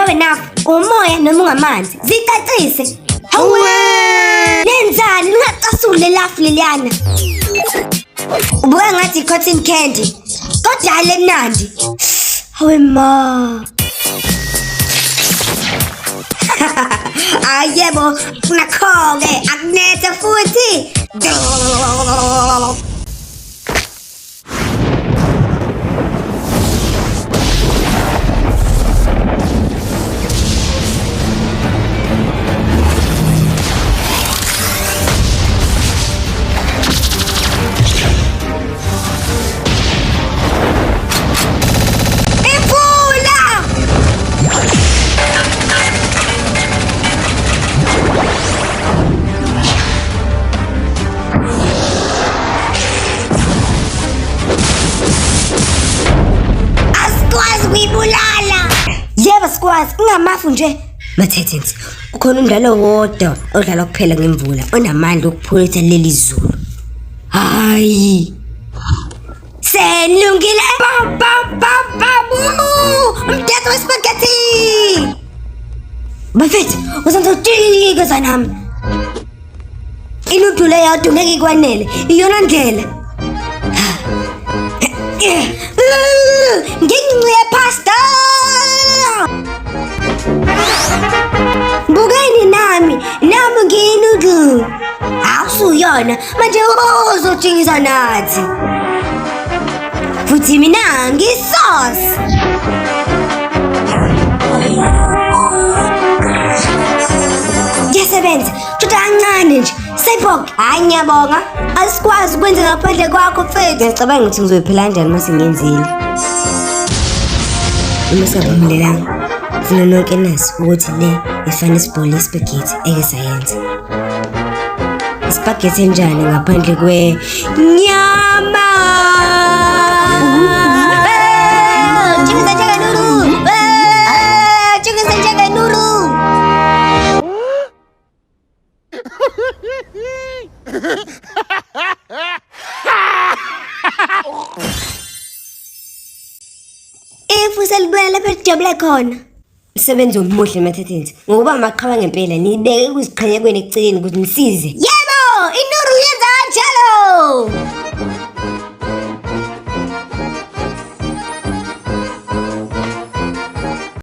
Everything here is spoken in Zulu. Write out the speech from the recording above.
nawe nafu umoya noma ungamanzi zicacise. Hawe nenzani lingacasule lafu leliyana. Ubuka ngathi cotton candy kodwa le mnandi. Hawe ma ayebo nakho-ke akunethe futhi. Yebo sikwazi ungamafu nje. Mathethensi ukhona umdlalo wodwa odlala kuphela ngemvula onamandla okupholisa leli zulu. Hayi senilungile umthetho wespaghetti. Bafethu uzanza utika zanami. Inudule yodwa ngeke ikwanele iyona ndlela. Ngingiye pasta. Bukeni nami ngiyinudu. Awusuyona manje uzojikisa nathi. Futhi mina ngisauce. Ngiyasebenza futhi kancane nje. Sayibonga hayi ngiyabonga. Asikwazi ukwenza ngaphandle kwakho mfethu. Ngicabanga ukuthi ngizoyiphela kanjani mase ngiyenzile. Uma sabamlelanga funa nonke nazi ukuthi le ifana isibholo espaghetti eke sayenza. Spaghetti enjani ngaphandle kwe nyama. Chikisa nuru. Usalibuyela lapha ejabule khona. Msebenzi omuhle mathethenzi. Ngokuba maqhaba ngempela nibeke kuziqhenya kweni eceleni ukuthi nisize. Yebo, inuru yenza kanjalo.